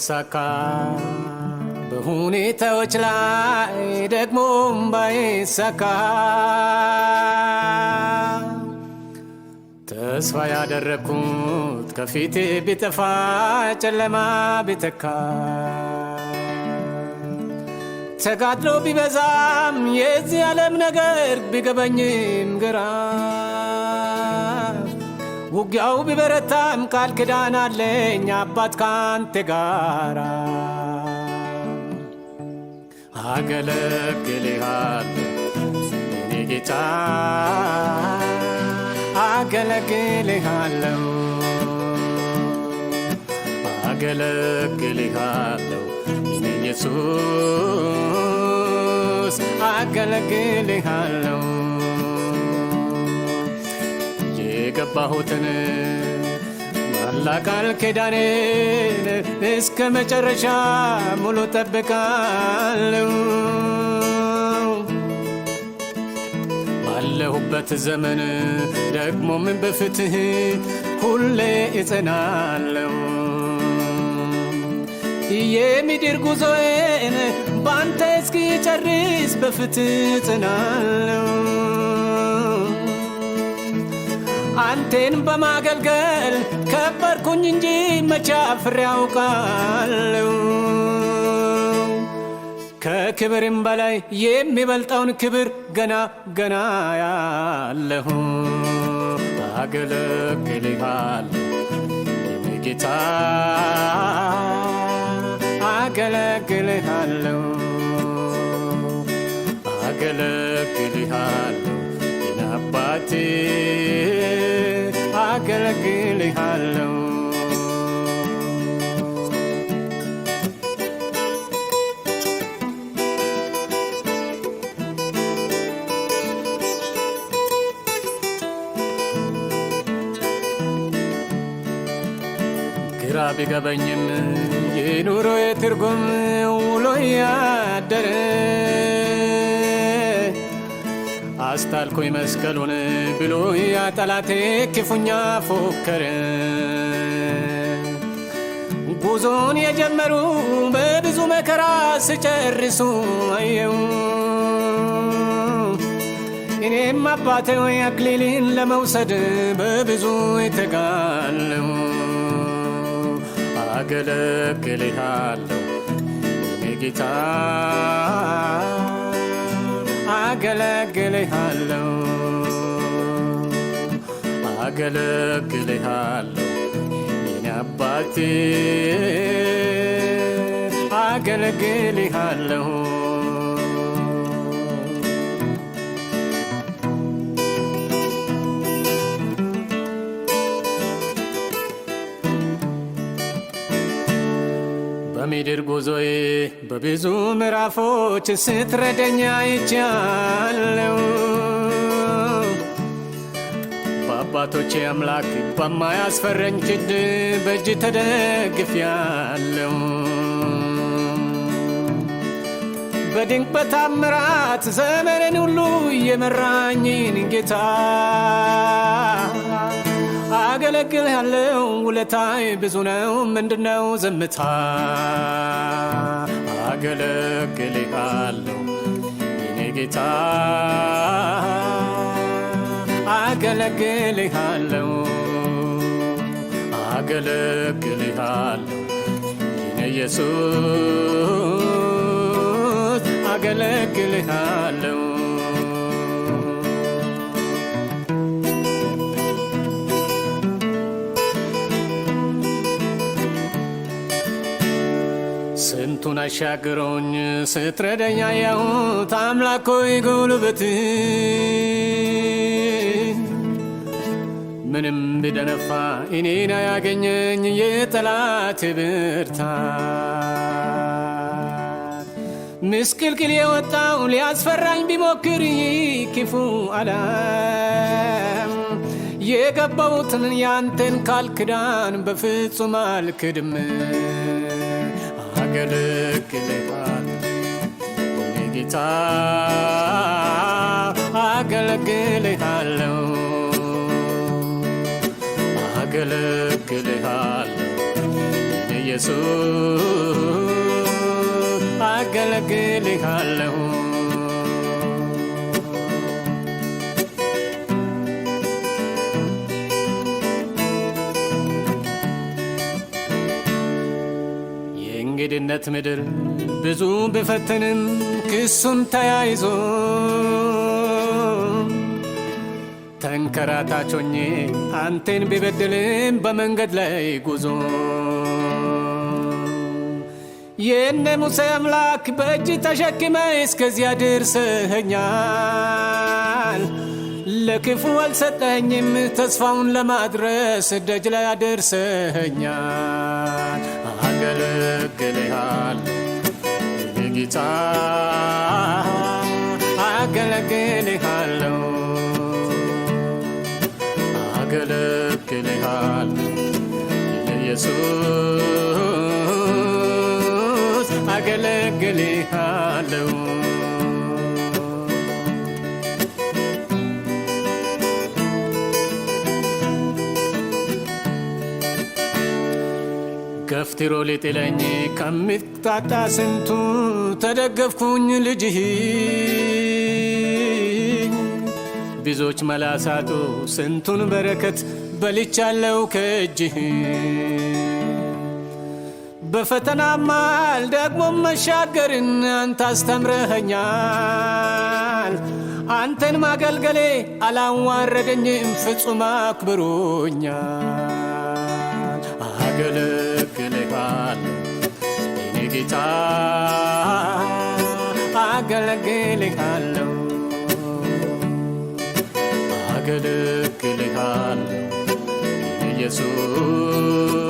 ባይሳካ በሁኔታዎች ላይ ደግሞም ባይሳካ ተስፋ ያደረኩት ከፊቴ ቢጠፋ ጨለማ ቢተካ ተጋድሎ ቢበዛም የዚህ ዓለም ነገር ቢገባኝም ግራ ውጊያው ቢበረታም ቃል ኪዳን አለኝ አባት ካንተ ጋራ አገለግልሃለሁ የኔ ጌታ አገለግልሃለሁ አገለግልሃለሁ የኔ ኢየሱስ አገለግልሃለሁ የገባሁትን ቃል ኪዳኔን እስከ መጨረሻ ሙሉ ጠብቃለሁ ባለሁበት ዘመን ደግሞ ምን በፍትህ ሁሌ እጸናለሁ የምድር ጉዞዬን ባንተ እስኪጨርስ በፍትህ እጸናለሁ አንተን በማገልገል ከበርኩኝ እንጂ መቼ አፍሬ አውቃለሁ ከክብርም በላይ የሚበልጠውን ክብር ገና ገና ያለሁ አገለግልሃለሁ የኔ ጌታ አገለግልሃለሁ አገለግልሃለሁ የኔ አባቴ አገለግልሃለሁ ግራ ቢገባኝም የኑሮዬ ትርጉም ውሎ ያደረ አስታልኩኝ መስቀሉን ብሎ ያ ጠላቴ ክፉኛ ፎከረ ጉዞን የጀመሩ በብዙ መከራ ሲጨርሱ አየው እኔም አባቴ ወይ አክሊልን ለመውሰድ በብዙ እተጋለሁ አገለግልሃለሁ የኔ ጌታ አገለግልሃለሁ አገለግልሃለሁ የኔ አባቴ አገለግልሃለሁ በምድር ጉዞዬ በብዙ ምዕራፎች ስትረዳኝ አይቻለሁ በአባቶቼ አምላክ በማያስፈራኝ ክንድ በእጅ ተደግፌአለሁ በድንቅ በታምራት ዘመኔን ሁሉ የመራኝን ጌታ አገለግልሃለሁ ውለታዬ ብዙ ነው ምንድነው ዝምታ አገለግልሃለሁ የኔ ጌታ አገለግልሃለሁ አገለግልሃለሁ የኔ ኢየሱስ አገለግልሃለሁ ስንቱን አሻግሮኝ ስትረዳኝ አየሁት አምላክ ሆይ ጉልበት ምንም ቢደነፋ እኔን አያገኘኝ የጠላት ብርታት ምስቅልቅል የወጣው ሊያስፈራኝ ቢሞክር ክፉ ዓለም የገባሁትን ያንተን ቃል ኪዳን በፍጹም አልክድም አገለግልሃለሁ የኔ ጌታ አገለግልሃለሁ አገለግልሃለሁ የኔ ኢየሱስ አገለግልሃለሁ የእንግድነት ምድር ብዙ ቢፈትንም ክሱም ተያይዞ ተንከራታቾኜ አንተን ቢበድልም በመንገድ ላይ ጉዞ የእነ ሙሴ አምላክ በእጅ ተሸክመ እስከዚያ ደርሰኸኛል ለክፉ አልሰጠኝም ተስፋውን ለማድረስ ደጅ ላይ አደርሰኸኛል አገለግልሃለሁ ጌታ አገለግልሃለሁ አገለግልሃለሁ ኢየሱስ አገለግልሃለሁ ገፍትሮ ሊጥለኝ ከምታጣ ስንቱ ተደገፍኩኝ ልጅህ ብዙዎች መላሳቱ ስንቱን በረከት በልቻለው ከእጅህ በፈተና ማል ደግሞ መሻገርን አንተ አስተምረኸኛል አንተን ማገልገሌ አላዋረደኝም ፍጹም አክብሮኛል አገለግልሃለሁ የኔ ጌታ አገለግልሃለሁ አገለግልሃለሁ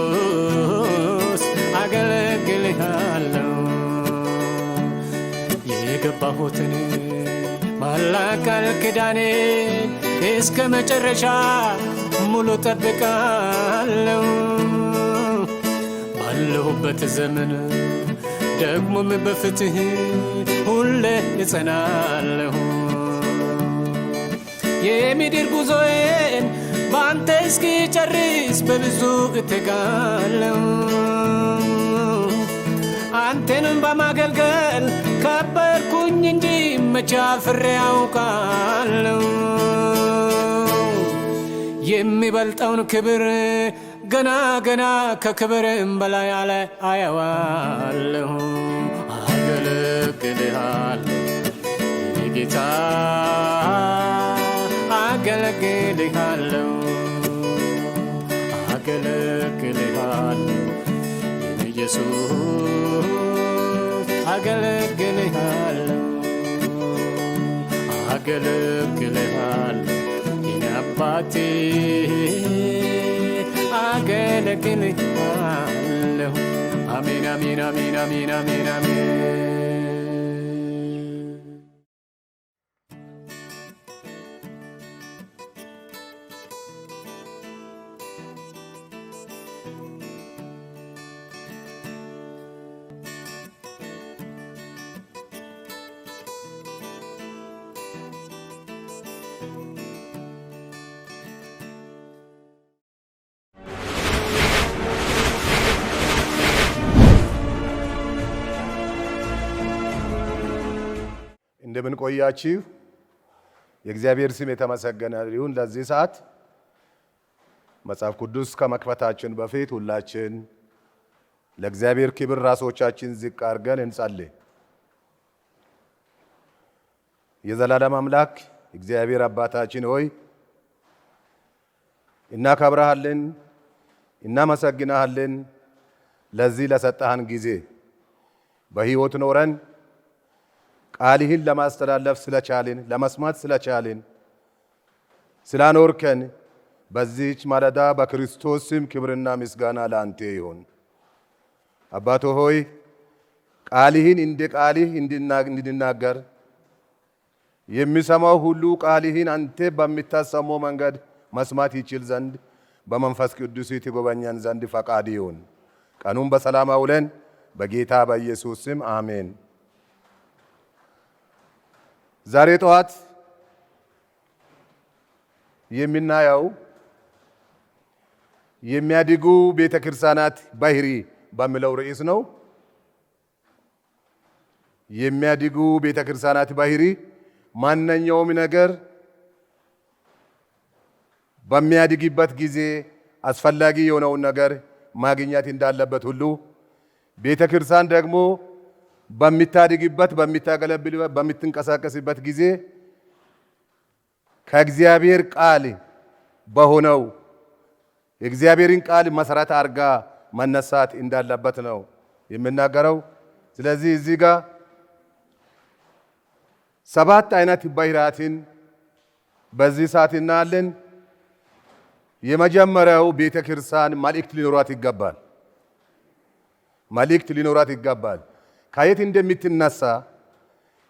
ኢየሱስ አገለግልሃለሁ የገባሁትን ባላቃል ኪዳኔ እስከ መጨረሻ ሙሉ ጠብቃለሁ ባለሁበት ዘመን ደግሞም በፍትህ ሁሌ እጸናለሁ የምድር ጉዞዬን በአንተ እስኪጨርስ በብዙ እተጋለሁ አንተንም በማገልገል ከበርኩኝ እንጂ መቼ አፍሬ አውቃለሁ የሚበልጠውን ክብር ገና ገና ከክብርም በላይ አለ አየዋለሁ አገለግልሃለሁ ጌታ አገለግልሃለሁ አገለግልሃለሁ ኢየሱስ አገለግልሃለሁ አገለግልሃለሁ የኔ አባቴ አገለግልሃለሁ አሜን አሜን አሜን አሜን አሜን አሜን እንደምን ቆያችሁ? የእግዚአብሔር ስም የተመሰገነ ይሁን። ለዚህ ሰዓት መጽሐፍ ቅዱስ ከመክፈታችን በፊት ሁላችን ለእግዚአብሔር ክብር ራሶቻችን ዝቅ አድርገን እንጸልይ። የዘላለም አምላክ እግዚአብሔር አባታችን ሆይ እናከብርሃለን፣ እናመሰግናሃለን ለዚህ ለሰጠህን ጊዜ በሕይወት ኖረን ቃልህን ለማስተላለፍ ስለቻልን ለመስማት ስለቻልን ስላኖርከን በዚህች ማለዳ በክርስቶስ ስም ክብርና ምስጋና ለአንተ ይሁን። አባቶ ሆይ ቃልህን እንደ ቃልህ እንድናገር የሚሰማው ሁሉ ቃልህን አንተ በሚታሰመው መንገድ መስማት ይችል ዘንድ በመንፈስ ቅዱስ ትጎበኛን ዘንድ ፈቃድ ይሁን። ቀኑን በሰላም አውለን በጌታ በኢየሱስ ስም አሜን። ዛሬ ጠዋት የምናየው የሚያድጉ ቤተክርስቲያናት ባህሪ በሚለው ርዕስ ነው። የሚያድጉ ቤተ ክርስቲያናት ባህሪ ማንኛውም ነገር በሚያድግበት ጊዜ አስፈላጊ የሆነውን ነገር ማግኘት እንዳለበት ሁሉ ቤተ ክርስቲያን ደግሞ በሚታድግበት፣ በሚታገለግልበት፣ በምትንቀሳቀስበት ጊዜ ከእግዚአብሔር ቃል በሆነው የእግዚአብሔርን ቃል መሰረት አድርጋ መነሳት እንዳለበት ነው የምናገረው። ስለዚህ እዚህ ጋር 7 አይነት ባህሪያትን በዚህ ሰዓት እናያለን። የመጀመሪያው ቤተ ክርስቲያን መልእክት ሊኖራት ይገባል። መልእክት ሊኖራት ይገባል። ከየት እንደምትነሳ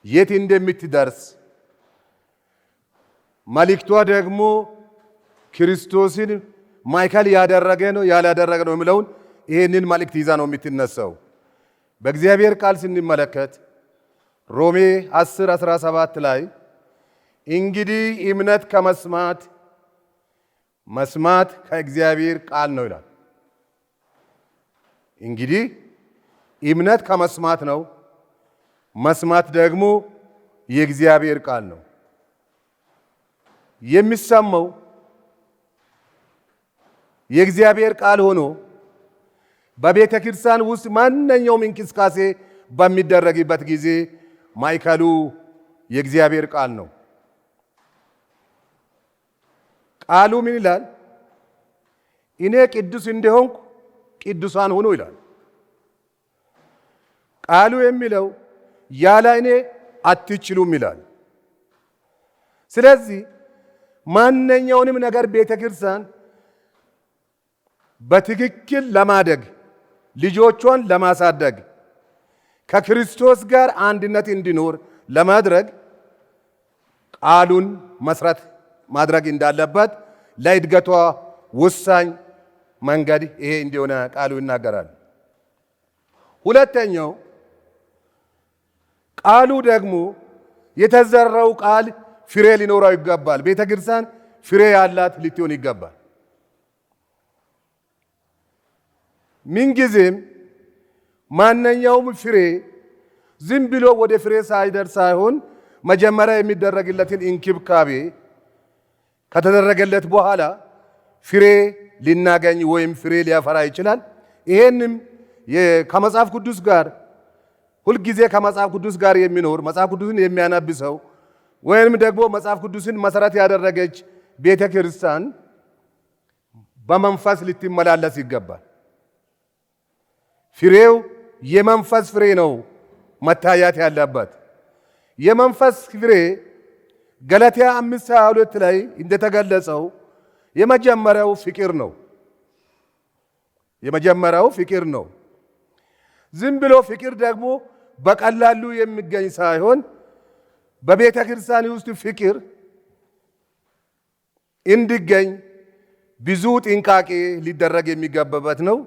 የት እንደምትደርስ መልእክቷ ደግሞ ክርስቶስን ማዕከል ያደረገ ነው ያላደረገ ነው የሚለውን ይህንን መልእክት ይዛ ነው የምትነሳው። በእግዚአብሔር ቃል ስንመለከት ሮሜ 10:17 ላይ እንግዲህ እምነት ከመስማት መስማት ከእግዚአብሔር ቃል ነው ይላል። እንግዲህ እምነት ከመስማት ነው፣ መስማት ደግሞ የእግዚአብሔር ቃል ነው። የሚሰማው የእግዚአብሔር ቃል ሆኖ በቤተ ክርስቲያን ውስጥ ማንኛውም እንቅስቃሴ በሚደረግበት ጊዜ ማዕከሉ የእግዚአብሔር ቃል ነው። ቃሉ ምን ይላል? እኔ ቅዱስ እንደሆንኩ ቅዱሳን ሁኑ ይላል። ቃሉ የሚለው ያለ እኔ አትችሉም ይላል። ስለዚህ ማንኛውንም ነገር ቤተ ክርስቲያን በትክክል ለማደግ ልጆቿን ለማሳደግ ከክርስቶስ ጋር አንድነት እንዲኖር ለማድረግ ቃሉን መስራት ማድረግ እንዳለበት ለእድገቷ ወሳኝ መንገድ ይሄ እንደሆነ ቃሉ ይናገራል። ሁለተኛው ቃሉ ደግሞ የተዘራው ቃል ፍሬ ሊኖረው ይገባል። ቤተ ክርስቲያን ፍሬ ያላት ልትሆን ይገባል። ምንጊዜም ማንኛውም ፍሬ ዝም ብሎ ወደ ፍሬ ሳይደርስ ሳይሆን መጀመሪያ የሚደረግለትን እንክብካቤ ከተደረገለት በኋላ ፍሬ ሊናገኝ ወይም ፍሬ ሊያፈራ ይችላል። ይሄንም ከመጽሐፍ ቅዱስ ጋር ሁልጊዜ ከመጽሐፍ ቅዱስ ጋር የሚኖር መጽሐፍ ቅዱስን የሚያነብ ሰው ወይም ደግሞ መጽሐፍ ቅዱስን መሰረት ያደረገች ቤተ ክርስቲያን በመንፈስ ልትመላለስ ይገባል። ፍሬው የመንፈስ ፍሬ ነው መታየት ያለበት። የመንፈስ ፍሬ ገላትያ 5:22 ላይ እንደተገለጸው የመጀመሪያው ፍቅር ነው። የመጀመሪያው ፍቅር ነው። ዝም ብሎ ፍቅር ደግሞ በቀላሉ የሚገኝ ሳይሆን በቤተ ክርስቲያን ውስጥ ፍቅር እንዲገኝ ብዙ ጥንቃቄ ሊደረግ የሚገባበት ነው።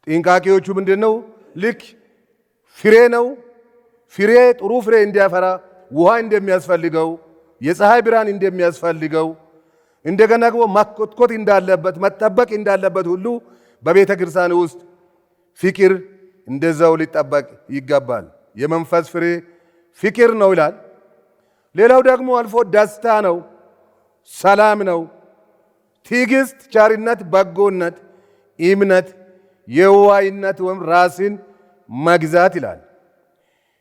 ጥንቃቄዎቹ ምንድነው? ልክ ፍሬ ነው። ፍሬ ጥሩ ፍሬ እንዲያፈራ ውሃ እንደሚያስፈልገው፣ የፀሐይ ብርሃን እንደሚያስፈልገው፣ እንደገና ደግሞ ማኮትኮት እንዳለበት መጠበቅ እንዳለበት ሁሉ በቤተ ክርስቲያን ውስጥ ፍቅር እንደዛው ሊጠበቅ ይገባል። የመንፈስ ፍሬ ፍቅር ነው ይላል። ሌላው ደግሞ አልፎ ደስታ ነው፣ ሰላም ነው፣ ትዕግስት፣ ቸርነት፣ በጎነት፣ እምነት፣ የዋህነት ወይም ራስን መግዛት ይላል።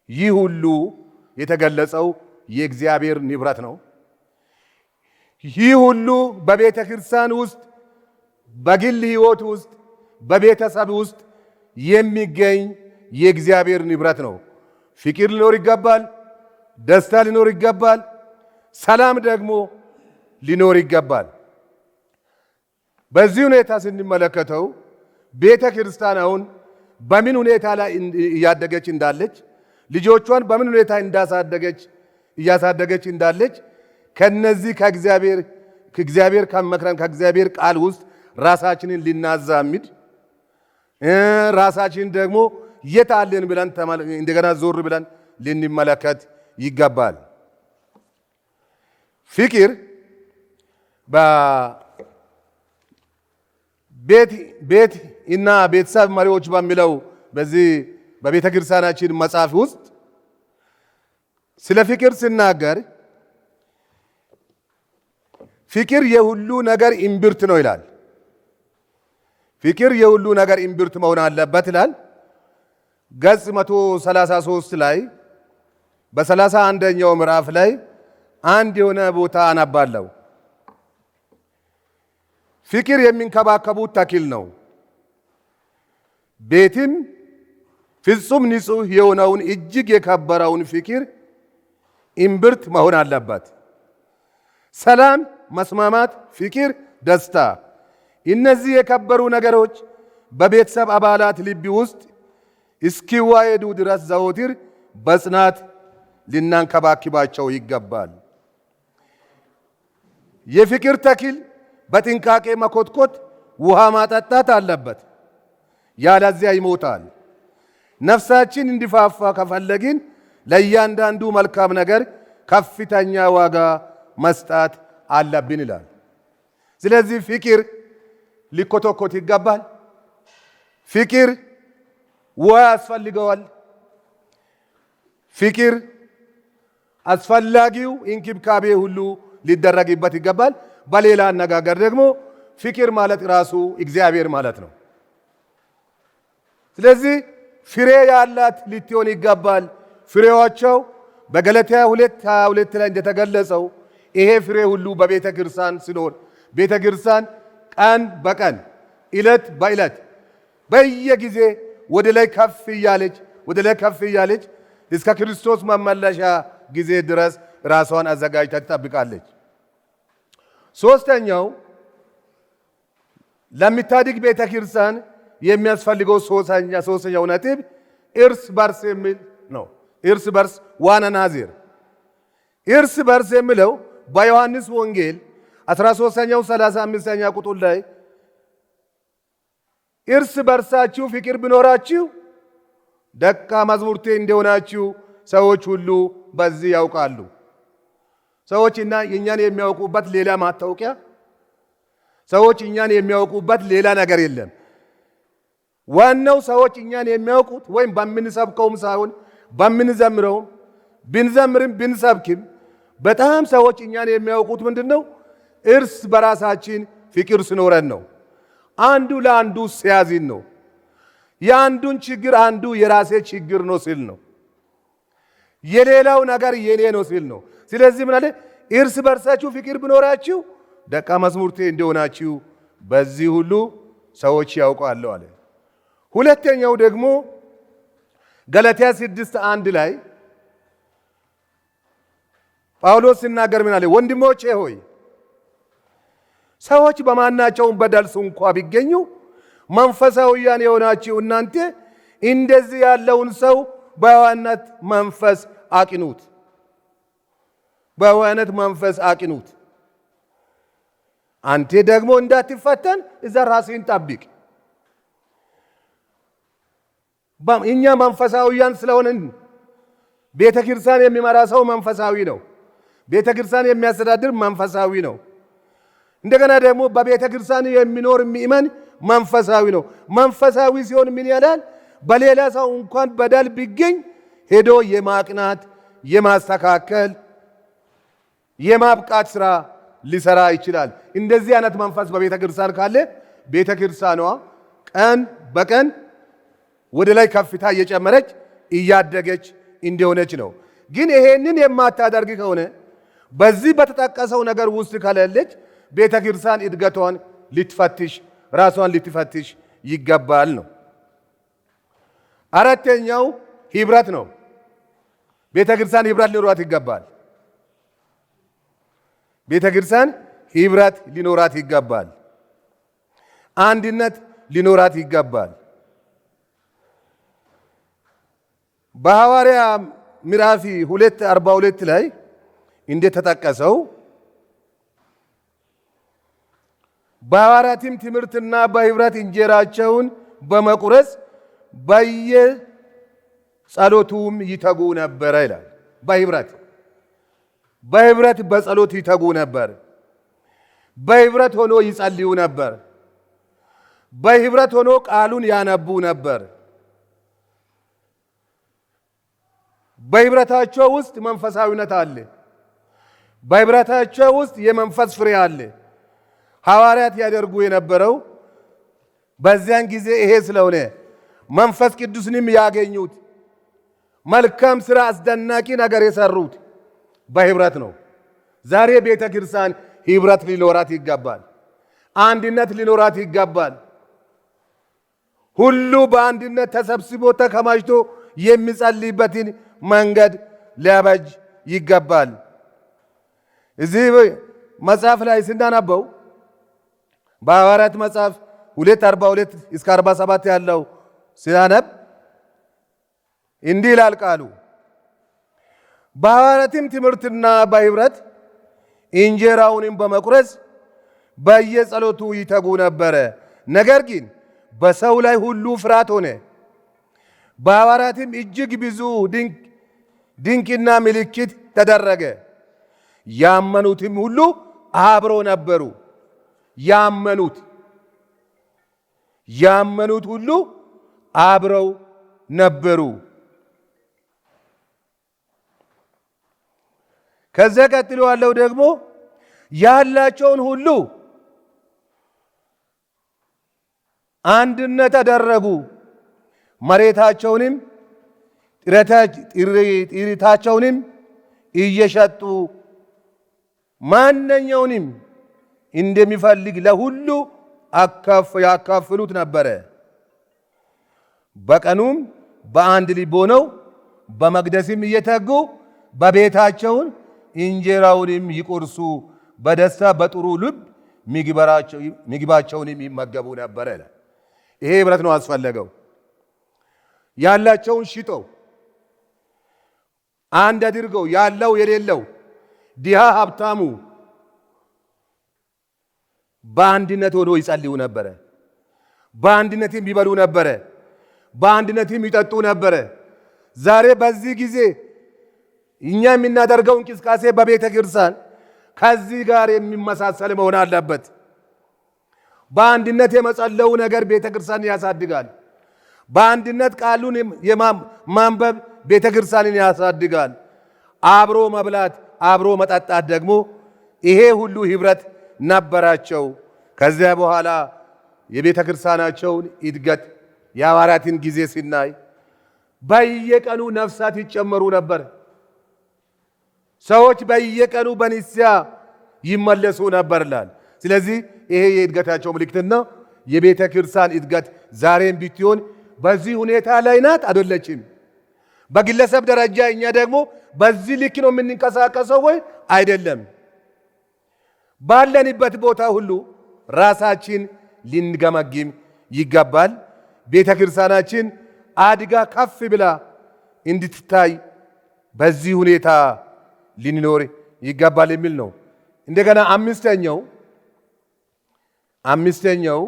ይህ ሁሉ የተገለጸው የእግዚአብሔር ንብረት ነው። ይህ ሁሉ በቤተ ክርስቲያን ውስጥ በግል ሕይወት ውስጥ በቤተሰብ ውስጥ የሚገኝ የእግዚአብሔር ንብረት ነው። ፍቅር ሊኖር ይገባል። ደስታ ሊኖር ይገባል። ሰላም ደግሞ ሊኖር ይገባል። በዚህ ሁኔታ ስንመለከተው ቤተ ክርስቲያን አሁን በምን ሁኔታ ላይ እያደገች እንዳለች፣ ልጆቿን በምን ሁኔታ እያሳደገች እንዳለች ከነዚህ ከእግዚአብሔር ከመክረን ከእግዚአብሔር ቃል ውስጥ ራሳችንን ልናዛምድ ራሳችንን ደግሞ የት አለን ብለን እንደገና ዞር ብለን ልንመለከት ይገባል። ፍቅር ቤት እና ቤተሰብ መሪዎች በሚለው በዚህ በቤተ ክርስቲያናችን መጽሐፍ ውስጥ ስለ ፍቅር ሲናገር ፍቅር የሁሉ ነገር እምብርት ነው ይላል። ፍቅር የሁሉ ነገር እምብርት መሆን አለበት ይላል። ገጽ 133 ላይ በ31ኛው ምዕራፍ ላይ አንድ የሆነ ቦታ አነባለሁ። ፍቅር የሚንከባከቡት ተክል ነው። ቤትም ፍጹም ንጹሕ የሆነውን እጅግ የከበረውን ፍቅር እምብርት መሆን አለበት። ሰላም፣ መስማማት፣ ፍቅር፣ ደስታ፣ እነዚህ የከበሩ ነገሮች በቤተሰብ አባላት ልብ ውስጥ እስኪዋሄዱ ድረስ ዘወትር በጽናት ልናንከባክባቸው ይገባል። የፍቅር ተክል በጥንቃቄ መኮትኮት፣ ውሃ ማጠጣት አለበት፣ ያለዚያ ይሞታል። ነፍሳችን እንዲፋፋ ከፈለግን ለእያንዳንዱ መልካም ነገር ከፍተኛ ዋጋ መስጠት አለብን ይላል። ስለዚህ ፍቅር ሊኮተኮት ይገባል። ፍቅር ውሃ ያስፈልገዋል። ፍቅር አስፈላጊው እንክብካቤ ሁሉ ሊደረግበት ይገባል። በሌላ አነጋገር ደግሞ ፍቅር ማለት ራሱ እግዚአብሔር ማለት ነው። ስለዚህ ፍሬ ያላት ልትሆን ይገባል። ፍሬዋቸው በገላትያ 2:22 ላይ እንደተገለጸው ይሄ ፍሬ ሁሉ በቤተ ክርስቲያን ሲኖር ቤተ ክርስቲያን ቀን በቀን ዕለት በዕለት በየጊዜ ወደ ላይ ከፍ እያለች እስከ ክርስቶስ መመለሻ ጊዜ ድረስ ራሷን አዘጋጅታ ትጠብቃለች። ሶስተኛው ለሚታድግ ቤተ ክርስቲያን የሚያስፈልገው ሶስተኛው ነጥብ እርስ በርስ የሚል ነው። እርስ በርስ ዋና ናዚር እርስ በርስ የሚለው በዮሐንስ ወንጌል 13ኛው 35ኛ ቁጥር ላይ እርስ በርሳችሁ ፍቅር ቢኖራችሁ ደቀ መዛሙርቴ እንደሆናችሁ ሰዎች ሁሉ በዚህ ያውቃሉ። ሰዎች እና እኛን የሚያውቁበት ሌላ ማታወቂያ፣ ሰዎች እኛን የሚያውቁበት ሌላ ነገር የለም። ዋናው ሰዎች እኛን የሚያውቁት ወይም በምንሰብከውም ሳይሆን በምንዘምረውም ብንዘምርም ብንሰብክም በጣም ሰዎች እኛን የሚያውቁት ምንድነው? እርስ በራሳችን ፍቅር ሲኖረን ነው። አንዱ ለአንዱ ሲያዝን ነው። የአንዱን ችግር አንዱ የራሴ ችግር ነው ሲል ነው። የሌላው ነገር የኔ ነው ሲል ነው። ስለዚህ ምን አለ? እርስ በርሳችሁ ፍቅር ቢኖራችሁ ደቀ መዛሙርቴ እንደሆናችሁ በዚህ ሁሉ ሰዎች ያውቃሉ አለ። ሁለተኛው ደግሞ ገላትያ 6:1 ላይ ጳውሎስ ሲናገር ምን አለ? ወንድሞቼ ሆይ ሰዎች በማናቸውም በደል እንኳ ቢገኙ መንፈሳውያን የሆናችሁ እናንተ እንደዚህ ያለውን ሰው በዋነት መንፈስ አቅኑት። በዋነት መንፈስ አቅኑት። አንተ ደግሞ እንዳትፈተን እዛ ራስህን ጠብቅ። እኛ መንፈሳውያን ስለሆነን ቤተ ክርስቲያን የሚመራ ሰው መንፈሳዊ ነው። ቤተ ክርስቲያን የሚያስተዳድር መንፈሳዊ ነው። እንደገና ደግሞ በቤተ ክርስቲያን የሚኖር ምእመን መንፈሳዊ ነው። መንፈሳዊ ሲሆን ምን ያላል? በሌላ ሰው እንኳን በደል ቢገኝ ሄዶ የማቅናት የማስተካከል የማብቃት ስራ ሊሰራ ይችላል። እንደዚህ አይነት መንፈስ በቤተ ክርስቲያን ካለ ቤተ ክርስቲያኗ ቀን በቀን ወደ ላይ ከፍታ እየጨመረች እያደገች እንደሆነች ነው። ግን ይሄንን የማታደርግ ከሆነ በዚህ በተጠቀሰው ነገር ውስጥ ከሌለች ቤተ ክርስቲያን እድገቷን ልትፈትሽ ራሷን ልትፈትሽ ይገባል ነው። አራተኛው ህብረት ነው። ቤተ ክርስቲያን ህብረት ሊኖራት ይገባል። ቤተ ክርስቲያን ህብረት ሊኖራት ይገባል። አንድነት ሊኖራት ይገባል። በሐዋርያ ምዕራፍ 2:42 ላይ እንደተጠቀሰው በሐዋርያትም ትምህርትና በህብረት እንጀራቸውን በመቁረስ በየጸሎቱም ይተጉ ነበር ይላል። በህብረት በጸሎት ይተጉ ነበር። በህብረት ሆኖ ይጸልዩ ነበር። በህብረት ሆኖ ቃሉን ያነቡ ነበር። በህብረታቸው ውስጥ መንፈሳዊነት አለ። በህብረታቸው ውስጥ የመንፈስ ፍሬ አለ። ሐዋርያት ያደርጉ የነበረው በዚያን ጊዜ ይሄ ስለሆነ መንፈስ ቅዱስንም ያገኙት መልካም ሥራ አስደናቂ ነገር የሰሩት በህብረት ነው። ዛሬ ቤተ ክርስቲያን ህብረት ሊኖራት ይገባል። አንድነት ሊኖራት ይገባል። ሁሉ በአንድነት ተሰብስቦ ተከማችቶ የሚጸልይበትን መንገድ ሊያበጅ ይገባል። እዚህ መጽሐፍ ላይ ስናነበው በሐዋርያት መጽሐፍ 2:42 እስከ 47 ያለው ስናነብ እንዲህ ይላል ቃሉ። በሐዋርያትም ትምህርትና በህብረት እንጀራውንም በመቁረስ በየጸሎቱ ይተጉ ነበረ። ነገር ግን በሰው ላይ ሁሉ ፍርሃት ሆነ። በሐዋርያትም እጅግ ብዙ ድንቅና ምልክት ተደረገ። ያመኑትም ሁሉ አብረው ነበሩ። ያመኑት ሁሉ አብረው ነበሩ። ከዚያ ቀጥሎ ያለው ደግሞ ያላቸውን ሁሉ አንድነት አደረጉ። መሬታቸውንም ጥሪታቸውንም እየሸጡ ማንኛውንም እንደሚፈልግ ለሁሉ ያካፍሉት ነበረ። በቀኑም በአንድ ልብ ሆነው በመቅደስም እየተጉ በቤታቸውን እንጀራውንም ይቆርሱ፣ በደስታ በጥሩ ልብ ምግባቸውንም ይመገቡ ነበረ። ይሄ ህብረት ነው አስፈለገው። ያላቸውን ሽጠው አንድ አድርገው ያለው የሌለው ድሃ ሀብታሙ በአንድነት ሆኖ ይጸልዩ ነበረ። በአንድነትም ይበሉ ነበረ። በአንድነትም ይጠጡ ነበረ። ዛሬ በዚህ ጊዜ እኛ የምናደርገው እንቅስቃሴ በቤተ ክርስቲያን ከዚህ ጋር የሚመሳሰል መሆን አለበት። በአንድነት የመጸለው ነገር ቤተ ክርስቲያንን ያሳድጋል። በአንድነት ቃሉን ማንበብ ቤተ ክርስቲያንን ያሳድጋል። አብሮ መብላት፣ አብሮ መጠጣት ደግሞ ይሄ ሁሉ ህብረት ነበራቸው። ከዚያ በኋላ የቤተ ክርስቲያናቸውን እድገት የሐዋርያትን ጊዜ ሲናይ በየቀኑ ነፍሳት ይጨመሩ ነበር። ሰዎች በየቀኑ በንስሐ ይመለሱ ነበርላል። ስለዚህ ይሄ የእድገታቸው ምልክትና የቤተ ክርስቲያን እድገት ዛሬም ቢትሆን በዚህ ሁኔታ ላይ ናት አይደለችም። በግለሰብ ደረጃ እኛ ደግሞ በዚህ ልክ ነው የምንንቀሳቀሰው ወይ አይደለም? ባለንበት ቦታ ሁሉ ራሳችን ልንገመግም ይገባል። ቤተ ክርስቲያናችን አድጋ ከፍ ብላ እንድትታይ በዚህ ሁኔታ ልንኖር ይገባል የሚል ነው። እንደገና አምስተኛው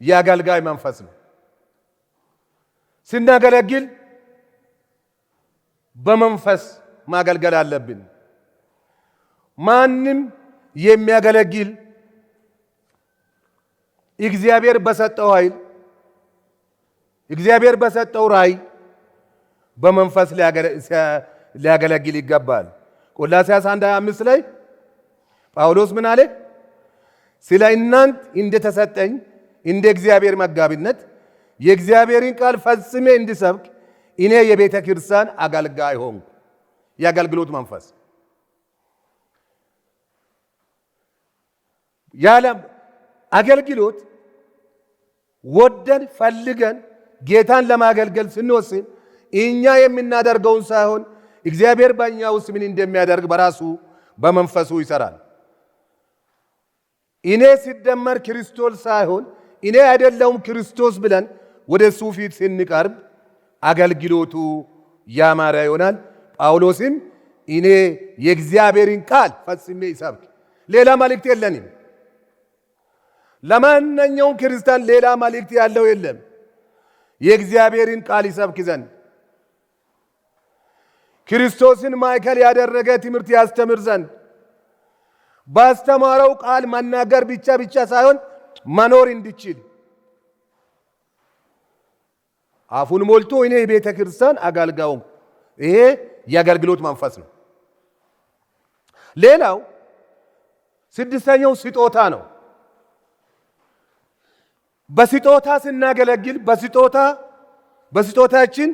የአገልጋይ መንፈስ ነው። ስናገለግል በመንፈስ ማገልገል አለብን። ማንም የሚያገለግል እግዚአብሔር በሰጠው ኃይል እግዚአብሔር በሰጠው ራእይ በመንፈስ ሊያገለግል ይገባል። ቆላስይስ 1:25 ላይ ጳውሎስ ምን አለ? ስለ እናንት እንደተሰጠኝ እንደ እግዚአብሔር መጋቢነት የእግዚአብሔርን ቃል ፈጽሜ እንድሰብክ እኔ የቤተ ክርስቲያን አገልጋይ ሆንኩ። የአገልግሎት መንፈስ ያለ አገልግሎት ወደን ፈልገን ጌታን ለማገልገል ስንወስን እኛ የምናደርገውን ሳይሆን እግዚአብሔር በእኛ ውስጥ ምን እንደሚያደርግ በራሱ በመንፈሱ ይሰራል። እኔ ሲደመር ክርስቶስ ሳይሆን እኔ አይደለሁም ክርስቶስ ብለን ወደ እሱ ፊት ስንቀርብ አገልግሎቱ ያማረ ይሆናል። ጳውሎስም እኔ የእግዚአብሔርን ቃል ፈጽሜ ይሰብክ፣ ሌላ መልእክት የለንም። ለማንኛውም ክርስቲያን ሌላ መልእክት ያለው የለም። የእግዚአብሔርን ቃል ይሰብክ ዘንድ ክርስቶስን ማዕከል ያደረገ ትምህርት ያስተምር ዘንድ ባስተማረው ቃል መናገር ብቻ ሳይሆን መኖር እንዲችል አፉን ሞልቶ እኔ የቤተ ክርስቲያን አገልጋዩ፣ ይሄ የአገልግሎት መንፈስ ነው። ሌላው ስድስተኛው ስጦታ ነው። በስጦታ ስናገለግል በስጦታችን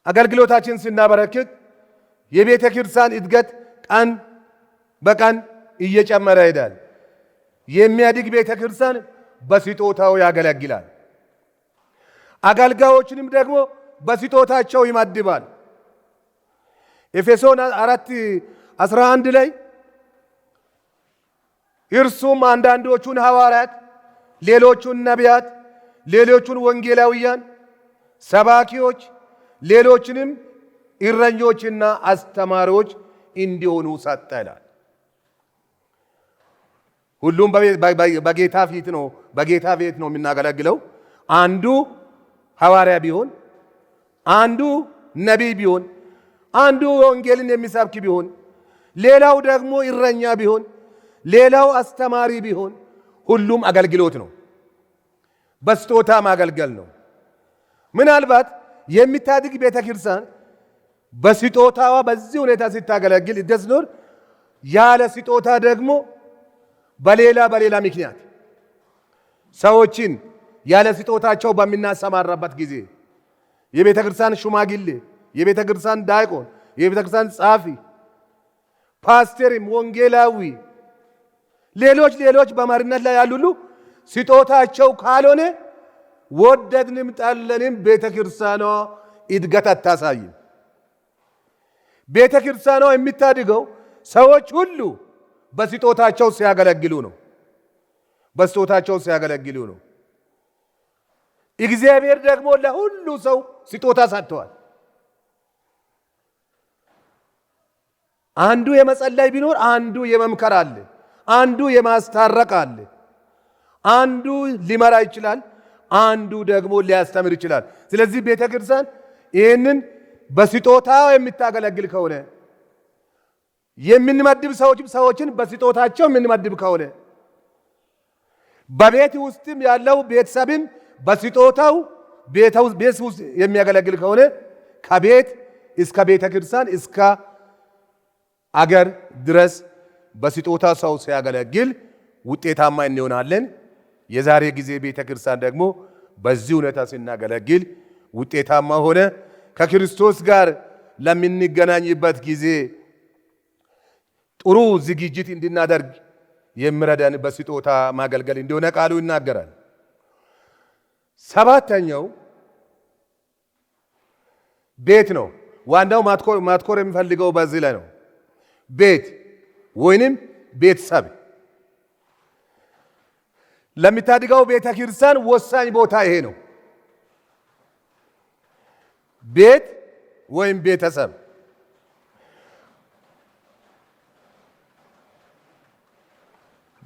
አገልግሎታችን ስናበረክት የቤተ ክርስቲያን እድገት ቀን በቀን እየጨመረ ይሄዳል። የሚያድግ ቤተ ክርስቲያን በስጦታው ያገለግላል። አገልጋዮችንም ደግሞ በስጦታቸው ይመድባል። ኤፌሶን 4:11 ላይ እርሱም አንዳንዶቹን ሐዋርያት፣ ሌሎቹን ነቢያት፣ ሌሎቹን ወንጌላውያን፣ ሰባኪዎች፣ ሌሎችንም እረኞችና አስተማሪዎች እንዲሆኑ ሰጠ ይላል። ሁሉም በጌታ ቤት ነው የምናገለግለው። አንዱ ሐዋርያ ቢሆን፣ አንዱ ነቢይ ቢሆን፣ አንዱ ወንጌልን የሚሰብክ ቢሆን፣ ሌላው ደግሞ እረኛ ቢሆን፣ ሌላው አስተማሪ ቢሆን፣ ሁሉም አገልግሎት ነው። በስጦታ ማገልገል ነው። ምናልባት የሚታድግ ቤተ ክርስቲያን በስጦታዋ በዚህ ሁኔታ ስታገለግል ደስኖር፣ ያለ ስጦታ ደግሞ በሌላ ምክንያት ሰዎችን ያለ ስጦታቸው በሚናሰማራበት ጊዜ የቤተ ክርስቲያን ሽማግሌ፣ የቤተ ክርስቲያን ዲያቆን፣ የቤተ ክርስቲያን ጸሐፊ፣ ፓስተርም፣ ወንጌላዊ፣ ሌሎች በመሪነት ላይ ያሉ ሁሉ ስጦታቸው ካልሆነ ወደድንም ጠለንም ቤተ ክርስቲያኗ እድገት አታሳይም። ቤተ ክርስቲያኗ የሚታድገው ሰዎች ሁሉ በስጦታቸው ሲያገለግሉ ነው። በስጦታቸው ሲያገለግሉ ነው። እግዚአብሔር ደግሞ ለሁሉ ሰው ስጦታ ሰጥቷል። አንዱ የመጸለይ ቢኖር፣ አንዱ የመምከር አለ፣ አንዱ የማስታረቅ አለ፣ አንዱ ሊመራ ይችላል፣ አንዱ ደግሞ ሊያስተምር ይችላል። ስለዚህ ቤተ ክርስቲያን ይህንን በስጦታው የምታገለግል ከሆነ የምንመድብ ሰዎችን በስጦታቸው የምንመድብ ከሆነ በቤት ውስጥም ያለው ቤተሰብም በስጦታው ቤት ውስጥ የሚያገለግል ከሆነ ከቤት እስከ ቤተ ክርስቲያን እስከ አገር ድረስ በስጦታ ሰው ሲያገለግል ውጤታማ እንሆናለን። የዛሬ ጊዜ ቤተ ክርስቲያን ደግሞ በዚህ ሁኔታ ስናገለግል ውጤታማ ሆነ ከክርስቶስ ጋር ለምንገናኝበት ጊዜ ጥሩ ዝግጅት እንድናደርግ የሚረዳን በስጦታ ማገልገል እንደሆነ ቃሉ ይናገራል። ሰባተኛው ቤት ነው። ዋናው ማትኮር የሚፈልገው በዚህ ላይ ነው። ቤት ወይንም ቤተሰብ ለሚታድገው ቤተ ክርስቲያን ወሳኝ ቦታ ይሄ ነው። ቤት ወይም ቤተሰብ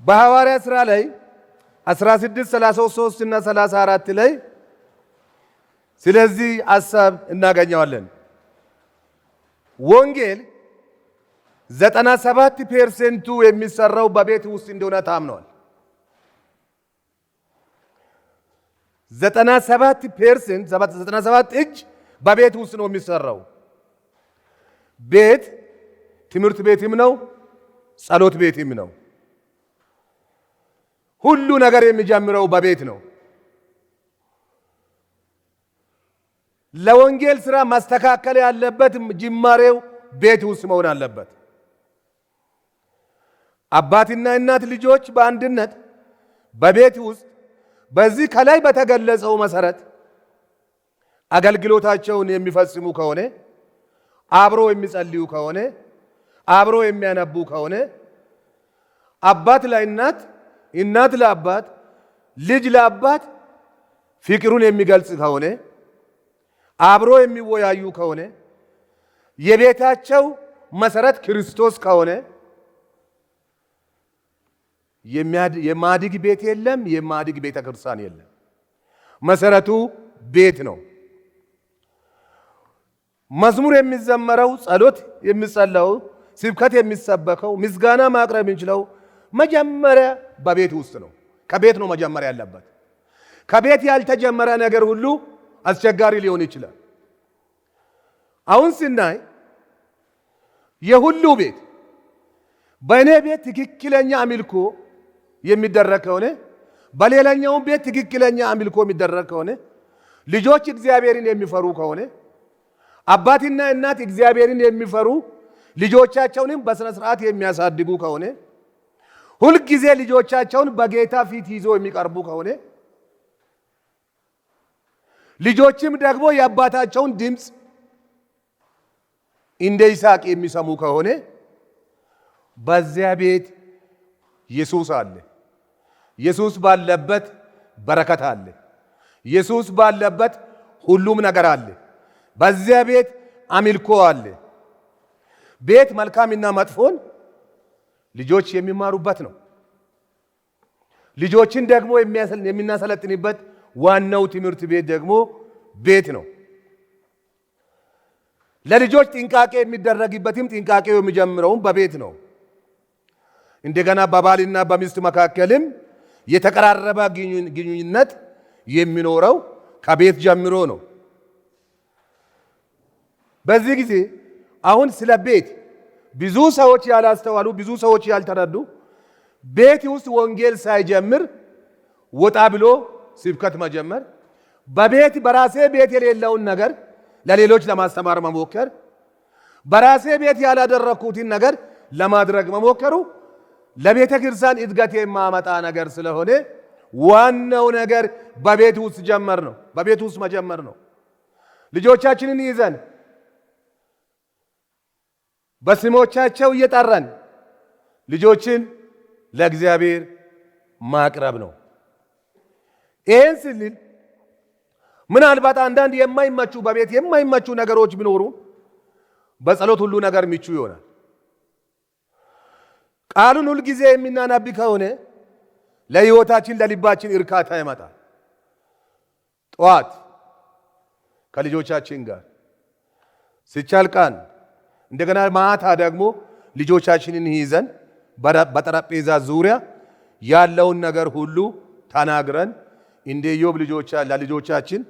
በሐዋርያ ሥራ ላይ 16:33 እና 34 ላይ ስለዚህ ሐሳብ እናገኘዋለን። ወንጌል 97% የሚሰራው በቤት ውስጥ እንደሆነ ታምኗል። 97% እጅ በቤት ውስጥ ነው የሚሰራው። ቤት ትምህርት ቤትም ነው፣ ጸሎት ቤትም ነው። ሁሉ ነገር የሚጀምረው በቤት ነው። ለወንጌል ሥራ ማስተካከል ያለበት ጅማሬው ቤት ውስጥ መሆን አለበት። አባትና እናት ልጆች በአንድነት በቤት ውስጥ በዚህ ከላይ በተገለጸው መሰረት አገልግሎታቸውን የሚፈጽሙ ከሆነ፣ አብሮ የሚጸልዩ ከሆነ፣ አብሮ የሚያነቡ ከሆነ፣ አባት ለእናት፣ እናት ለአባት፣ ልጅ ለአባት ፍቅሩን የሚገልጽ ከሆነ፣ አብሮ የሚወያዩ ከሆነ፣ የቤታቸው መሰረት ክርስቶስ ከሆነ የማድግ ቤት የለም፣ የማድግ ቤተ ክርስቲያን የለም። መሰረቱ ቤት ነው። መዝሙር የሚዘመረው፣ ጸሎት የሚጸለው፣ ስብከት የሚሰበከው፣ ምስጋና ማቅረብ የምንችለው መጀመሪያ በቤት ውስጥ ነው። ከቤት ነው መጀመር ያለበት። ከቤት ያልተጀመረ ነገር ሁሉ አስቸጋሪ ሊሆን ይችላል። አሁን ስናይ የሁሉ ቤት በእኔ ቤት ትክክለኛ አምልኮ የሚደረግ ከሆነ በሌላኛው ቤት ትክክለኛ አምልኮ የሚደረግ ከሆነ ልጆች እግዚአብሔርን የሚፈሩ ከሆነ አባትና እናት እግዚአብሔርን የሚፈሩ ልጆቻቸውንም በስነ ስርዓት የሚያሳድጉ ከሆነ ሁልጊዜ ልጆቻቸውን በጌታ ፊት ይዞ የሚቀርቡ ከሆነ ልጆችም ደግሞ የአባታቸውን ድምፅ እንደ ይስሐቅ የሚሰሙ ከሆነ በዚያ ቤት ኢየሱስ አለ። ኢየሱስ ባለበት በረከት አለ። ኢየሱስ ባለበት ሁሉም ነገር አለ። በዚያ ቤት አምልኮ አለ። ቤት መልካምና መጥፎን ልጆች የሚማሩበት ነው። ልጆችን ደግሞ የሚናሰለጥንበት ዋናው ትምህርት ቤት ደግሞ ቤት ነው። ለልጆች ጥንቃቄ የሚደረግበትም ጥንቃቄው የሚጀምረውም በቤት ነው። እንደገና በባልና በሚስት መካከልም የተቀራረበ ግንኙነት የሚኖረው ከቤት ጀምሮ ነው። በዚህ ጊዜ አሁን ስለ ቤት ብዙ ሰዎች ያላስተዋሉ፣ ብዙ ሰዎች ያልተረዱ ቤት ውስጥ ወንጌል ሳይጀምር ወጣ ብሎ ስብከት መጀመር፣ በቤት በራሴ ቤት የሌለውን ነገር ለሌሎች ለማስተማር መሞከር፣ በራሴ ቤት ያላደረኩትን ነገር ለማድረግ መሞከሩ ለቤተ ክርስቲያን እድገት የማመጣ ነገር ስለሆነ ዋናው ነገር በቤት ውስጥ ጀመር ነው። በቤት ውስጥ መጀመር ነው። ልጆቻችንን ይዘን በስሞቻቸው እየጠራን ልጆችን ለእግዚአብሔር ማቅረብ ነው። ይህን ስንል ምናልባት አንዳንድ የማይመቹ በቤት የማይመቹ ነገሮች ቢኖሩ በጸሎት ሁሉ ነገር ምቹ ይሆናል። ቃሉን ሁል ጊዜ የምናነብ ከሆነ ለሕይወታችን ለልባችን እርካታ ይመጣል። ጠዋት ከልጆቻችን ጋር ሲቻል ቀን እንደገና ማታ ደግሞ ልጆቻችንን ይዘን በጠረጴዛ ዙሪያ ያለውን ነገር ሁሉ ተናግረን እንደ ኢዮብ ለልጆቻችን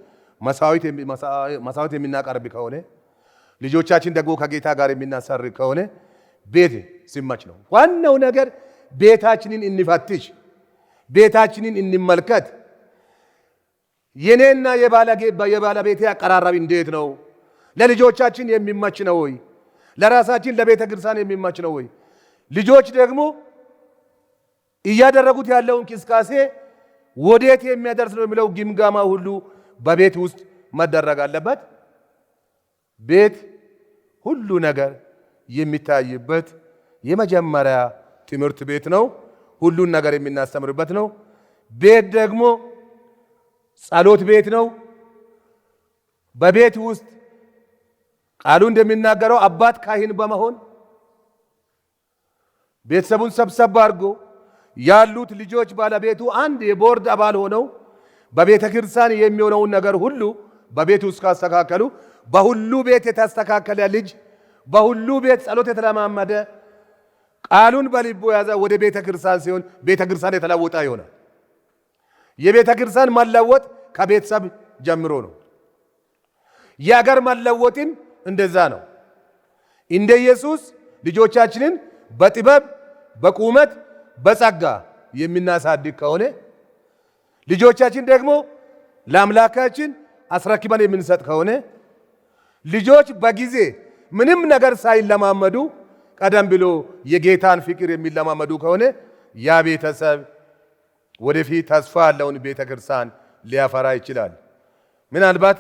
መስዋዕት የምናቀርብ ከሆነ ልጆቻችን ደግሞ ከጌታ ጋር የምናሰርግ ከሆነ ቤት ሲመች ነው። ዋናው ነገር ቤታችንን እንፈትሽ፣ ቤታችንን እንመልከት። የኔና የባለቤቴ አቀራረብ እንዴት ነው? ለልጆቻችን የሚመች ነው ወይ? ለራሳችን ለቤተ ክርስቲያን የሚመች ነው ወይ? ልጆች ደግሞ እያደረጉት ያለው እንቅስቃሴ ወዴት የሚያደርስ ነው የሚለው ግምገማ ሁሉ በቤት ውስጥ መደረግ አለበት። ቤት ሁሉ ነገር የሚታይበት የመጀመሪያ ትምህርት ቤት ነው። ሁሉን ነገር የምናስተምርበት ነው። ቤት ደግሞ ጸሎት ቤት ነው። በቤት ውስጥ ቃሉ እንደሚናገረው አባት ካህን በመሆን ቤተሰቡን ሰብሰብ አድርጎ ያሉት ልጆች ባለቤቱ አንድ የቦርድ አባል ሆነው በቤተ ክርስቲያን የሚሆነውን ነገር ሁሉ በቤት ውስጥ ካስተካከሉ በሁሉ ቤት የተስተካከለ ልጅ በሁሉ ቤት ጸሎት የተለማመደ ቃሉን በልቡ ያዘ ወደ ቤተ ክርስቲያን ሲሆን ቤተ ክርስቲያን የተለወጠ ይሆናል። የቤተ ክርስቲያን መለወጥ ከቤተሰብ ጀምሮ ነው። የአገር መለወጥም እንደዛ ነው። እንደ ኢየሱስ ልጆቻችንን በጥበብ በቁመት በጸጋ የምናሳድግ ከሆነ ልጆቻችን ደግሞ ለአምላካችን አስረክበን የምንሰጥ ከሆነ ልጆች በጊዜ ምንም ነገር ሳይለማመዱ ቀደም ብሎ የጌታን ፍቅር የሚለማመዱ ከሆነ ያ ቤተሰብ ወደፊት ተስፋ ያለውን ቤተ ክርስቲያን ሊያፈራ ይችላል። ምናልባት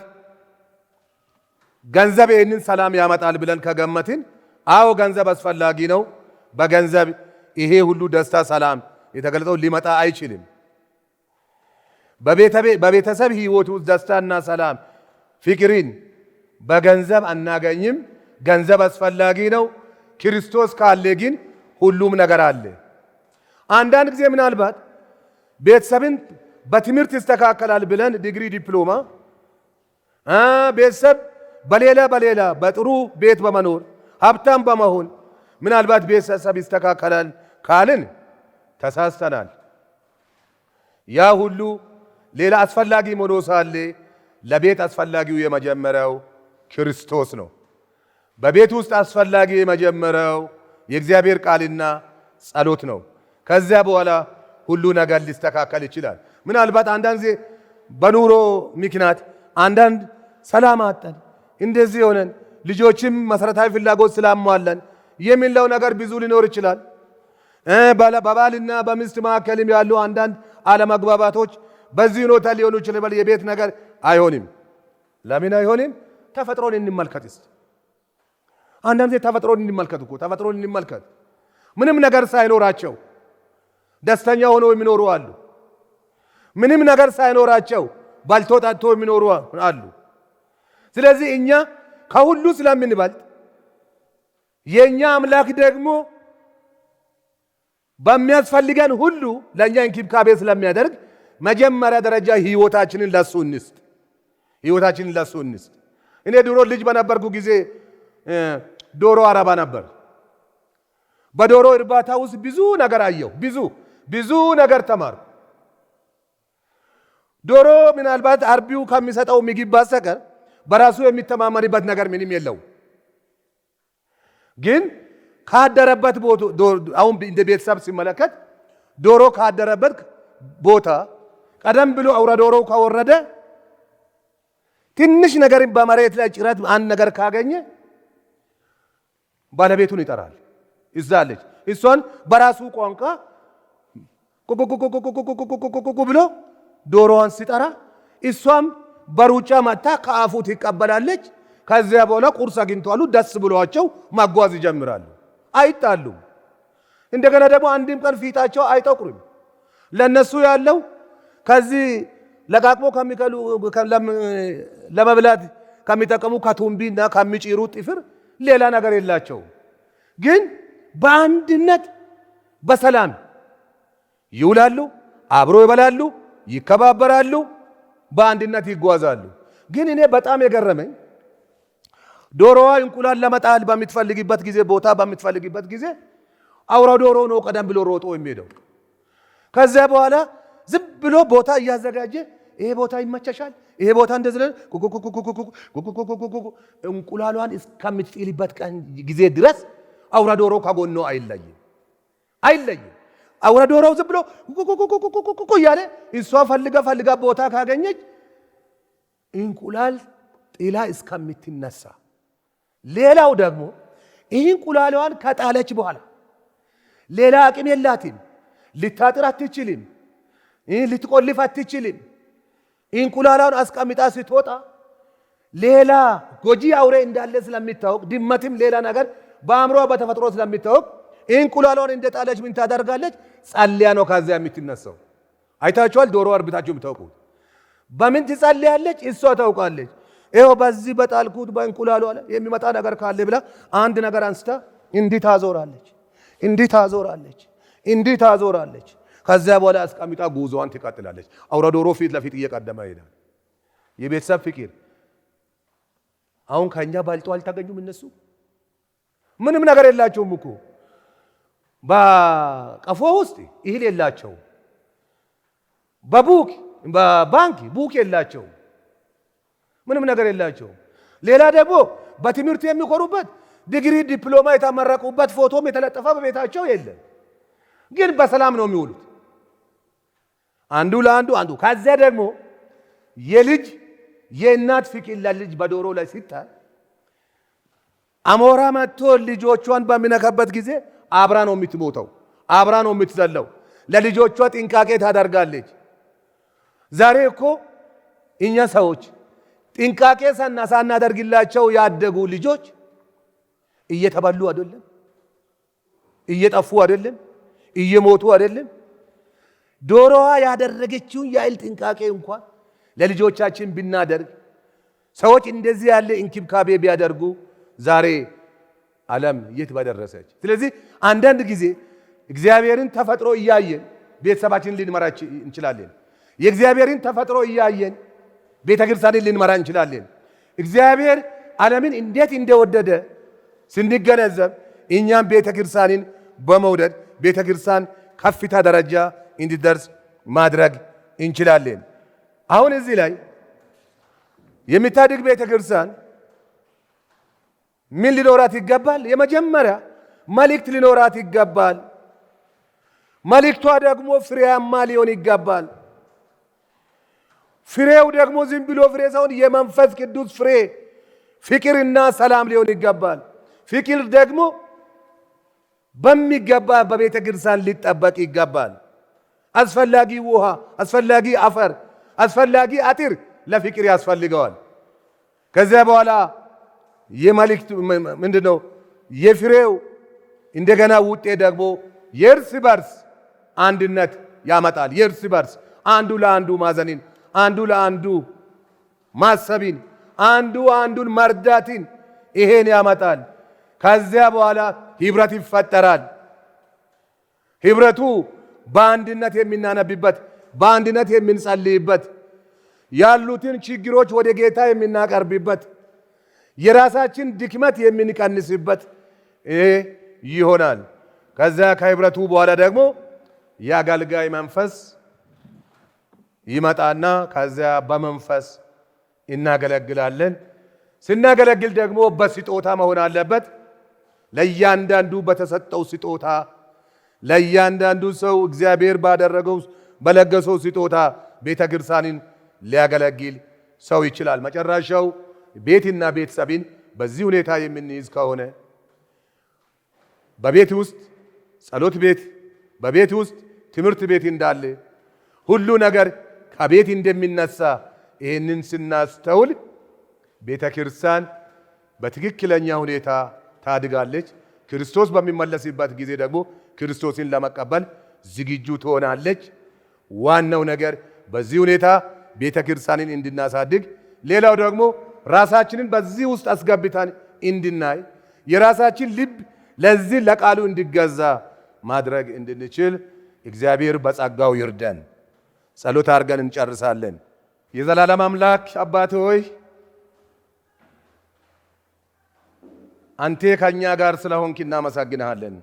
ገንዘብ ይህንን ሰላም ያመጣል ብለን ከገመትን፣ አዎ ገንዘብ አስፈላጊ ነው። በገንዘብ ይሄ ሁሉ ደስታ፣ ሰላም የተገለጸው ሊመጣ አይችልም። በቤተሰብ ህይወት ውስጥ ደስታና ሰላም ፍቅርን በገንዘብ አናገኝም። ገንዘብ አስፈላጊ ነው። ክርስቶስ ካለ ግን ሁሉም ነገር አለ። አንዳንድ ጊዜ ምናልባት ቤተሰብን በትምህርት ይስተካከላል ብለን ዲግሪ ዲፕሎማ ቤተሰብ በሌላ በጥሩ ቤት በመኖር ሀብታም በመሆን ምናልባት ቤተሰብ ይስተካከላል ካልን ተሳስተናል። ያ ሁሉ ሌላ አስፈላጊ ሆኖ ሳለ ለቤት አስፈላጊው የመጀመሪያው ክርስቶስ ነው። በቤት ውስጥ አስፈላጊ የመጀመሪያው የእግዚአብሔር ቃልና ጸሎት ነው። ከዚያ በኋላ ሁሉ ነገር ሊስተካከል ይችላል። ምናልባት አንዳንድ ጊዜ በኑሮ ምክንያት አንዳንድ ሰላም አጠን እንደዚህ ሆነን ልጆችም መሰረታዊ ፍላጎት ስላሟለን የሚለው ነገር ብዙ ሊኖር ይችላል። በባልና በሚስት መካከልም ያሉ አንዳንድ አለመግባባቶች በዚህ ሁኔታ ሊሆኑ ይችላል። የቤት ነገር አይሆንም። ለምን አይሆንም? ተፈጥሮን እንመልከት እስቲ። አንዳንድ ጊዜ ተፈጥሮን እንመልከት እኮ ተፈጥሮን እንመልከት። ምንም ነገር ሳይኖራቸው ደስተኛ ሆነው የሚኖሩ አሉ። ምንም ነገር ሳይኖራቸው ባልቶ ጠጥቶ የሚኖሩ አሉ። ስለዚህ እኛ ከሁሉ ስለምንበልጥ የኛ አምላክ ደግሞ በሚያስፈልገን ሁሉ ለኛ እንክብካቤ ስለሚያደርግ መጀመሪያ ደረጃ ህይወታችንን ለሱ እንስጥ። ህይወታችንን ለሱ እንስጥ። እኔ ድሮ ልጅ በነበርኩ ጊዜ ዶሮ አረባ ነበር። በዶሮ እርባታ ውስጥ ብዙ ነገር አየሁ። ብዙ ነገር ተማርኩ። ዶሮ ምናልባት አርቢው ከሚሰጠው ምግብ በስተቀር በራሱ የሚተማመንበት ነገር ምንም የለው። ግን ካደረበት ቦታ አሁን እንደ ቤተሰብ ሲመለከት ዶሮ ካደረበት ቦታ ቀደም ብሎ አውራ ዶሮው ከወረደ ትንሽ ነገር በመሬት ላይ ጭረት አንድ ነገር ካገኘ ባለቤቱን ይጠራል። ይዛለች እሷን በራሱ ቋንቋ ኩኩኩኩኩኩኩኩኩኩ ብሎ ዶሮዋን ሲጠራ እሷም በሩጫ መጣ ከአፉ ትቀበላለች። ከዚያ በኋላ ቁርስ አግኝተዋሉ ደስ ብሏቸው ማጓዝ ይጀምራሉ። አይጣሉም። እንደገና ደግሞ አንድም ቀን ፊታቸው አይጠቁርም። ለነሱ ያለው ከዚህ ለቃቅሞ ከሚከሉ ለመብላት ከሚጠቀሙ ከቱምቢና ከሚጭሩ ጥፍር ሌላ ነገር የላቸው። ግን በአንድነት በሰላም ይውላሉ፣ አብሮ ይበላሉ፣ ይከባበራሉ፣ በአንድነት ይጓዛሉ። ግን እኔ በጣም የገረመኝ ዶሮዋ እንቁላል ለመጣል በምትፈልግበት ጊዜ ቦታ በምትፈልግበት ጊዜ አውራ ዶሮ ነው ቀደም ብሎ ሮጦ የሚሄደው። ከዚያ በኋላ ዝም ብሎ ቦታ እያዘጋጀ ይሄ ቦታ ይመቸሻል፣ ይሄ ቦታ እንደዚህ እንቁላሏን እስከምትጥልበት ቀን ጊዜ ድረስ አውራ ዶሮ ከጎኖ አይለይም። አውራ ዶሮው ዝም ብሎ እያለ እሷ ፈልጋ ቦታ ካገኘች እንቁላል ጥላ እስከምትነሳ። ሌላው ደግሞ ይህ እንቁላሏን ከጣለች በኋላ ሌላ አቅም የላትም። ልታጥር አትችልም፣ ልትቆልፍ አትችልም። እንቁላሏን አስቀምጣ ስትወጣ ሌላ ጎጂ አውሬ እንዳለ ስለሚታወቅ ድመትም ሌላ ነገር በአእምሯ በተፈጥሮ ስለሚታወቅ እንቁላሏን እንደጣለች ምን ታደርጋለች? ጸልያ ነው ከዚያ የምትነሳው። አይታችኋል? ዶሮ አርብታችሁ የምታውቁት በምን ትጸልያለች? እሷ ታውቃለች። ይኸው በዚህ በጣልኩት በእንቁላሏ ላይ የሚመጣ ነገር ካለ ብላ አንድ ነገር አንስታ እንዲህ ታዞራለች። ከዚያ በኋላ አስቀምጣ ጉዞዋን ትቀጥላለች። አውራ ዶሮ ፊት ለፊት እየቀደመ ይሄዳል። የቤተሰብ ፍቅር አሁን ከኛ ባልጦ አልተገኙም። እነሱ ምንም ነገር የላቸውም እኮ በቀፎ ውስጥ እህል የላቸው፣ በባንክ ቡክ የላቸው፣ ምንም ነገር የላቸው። ሌላ ደግሞ በትምህርት የሚኮሩበት ዲግሪ ዲፕሎማ የተመረቁበት ፎቶም የተለጠፈ በቤታቸው የለም። ግን በሰላም ነው የሚውሉት አንዱ ለአንዱ። ከዚያ ደግሞ የእናት ፍቅር ለልጅ በዶሮ ላይ ሲታይ አሞራ መጥቶ ልጆቿን በሚነካበት ጊዜ አብራ ነው የምትሞተው፣ አብራ ነው የምትዘለው። ለልጆቿ ጥንቃቄ ታደርጋለች። ዛሬ እኮ እኛ ሰዎች ጥንቃቄ ሳናደርግላቸው ያደጉ ልጆች እየተበሉ አይደለም፣ እየጠፉ አይደለም፣ እየሞቱ አይደለም። ዶሮዋ ያደረገችውን ያህል ጥንቃቄ እንኳን ለልጆቻችን ብናደርግ፣ ሰዎች እንደዚህ ያለ እንክብካቤ ቢያደርጉ ዛሬ ዓለም የት በደረሰች። ስለዚህ አንዳንድ ጊዜ እግዚአብሔርን ተፈጥሮ እያየን ቤተሰባችንን ልንመራ እንችላለን። የእግዚአብሔርን ተፈጥሮ እያየን ቤተክርስቲያንን ልንመራ እንችላለን። እግዚአብሔር ዓለምን እንዴት እንደወደደ ስንገነዘብ እኛም ቤተክርስቲያንን በመውደድ ቤተክርስቲያን ከፍታ ደረጃ እንዲደርስ ማድረግ እንችላለን። አሁን እዚህ ላይ የሚታድግ ቤተክርስቲያን ምን ሊኖራት ይገባል? የመጀመሪያ መልእክት ሊኖራት ይገባል። መልእክቷ ደግሞ ፍሬያማ ሊሆን ይገባል። ፍሬው ደግሞ ዝም ብሎ ፍሬ ሳይሆን የመንፈስ ቅዱስ ፍሬ ፍቅርና ሰላም ሊሆን ይገባል። ፍቅር ደግሞ በሚገባ በቤተ ክርስቲያን ሊጠበቅ ይገባል። አስፈላጊ ውሃ፣ አስፈላጊ አፈር፣ አስፈላጊ አጥር ለፍቅር ያስፈልገዋል። ከዚያ በኋላ የመልእክቱ ምንድነው? የፍሬው እንደገና ውጤት ደግሞ የእርስ በርስ አንድነት ያመጣል። የእርስ በርስ አንዱ ለአንዱ ማዘንን፣ አንዱ ለአንዱ ማሰብን፣ አንዱ አንዱን መርዳትን ይሄን ያመጣል። ከዚያ በኋላ ህብረት ይፈጠራል። ህብረቱ በአንድነት የምናነብበት፣ በአንድነት የምንጸልይበት፣ ያሉትን ችግሮች ወደ ጌታ የምናቀርብበት፣ የራሳችን ድክመት የምንቀንስበት ይሆናል። ከዚያ ከህብረቱ በኋላ ደግሞ የአገልጋይ መንፈስ ይመጣና ከዚያ በመንፈስ እናገለግላለን። ስናገለግል ደግሞ በስጦታ መሆን አለበት። ለእያንዳንዱ በተሰጠው ስጦታ፣ ለእያንዳንዱ ሰው እግዚአብሔር ባደረገው በለገሰው ስጦታ ቤተ ክርስቲያንን ሊያገለግል ሰው ይችላል። መጨረሻው ቤትና ቤተሰብን በዚህ ሁኔታ የምንይዝ ከሆነ በቤት ውስጥ ጸሎት ቤት፣ በቤት ውስጥ ትምህርት ቤት እንዳለ ሁሉ ነገር ከቤት እንደሚነሳ ይህንን ስናስተውል ቤተ ክርስቲያን በትክክለኛ ሁኔታ ታድጋለች። ክርስቶስ በሚመለስበት ጊዜ ደግሞ ክርስቶስን ለመቀበል ዝግጁ ትሆናለች። ዋናው ነገር በዚህ ሁኔታ ቤተ ክርስቲያንን እንድናሳድግ፣ ሌላው ደግሞ ራሳችንን በዚህ ውስጥ አስገብተን እንድናይ፣ የራሳችን ልብ ለዚህ ለቃሉ እንዲገዛ ማድረግ እንድንችል እግዚአብሔር በጸጋው ይርዳን። ጸሎት አድርገን እንጨርሳለን። የዘላለም አምላክ አባት ሆይ አንተ ከኛ ጋር ስለሆንክ እናመሰግንሃለን።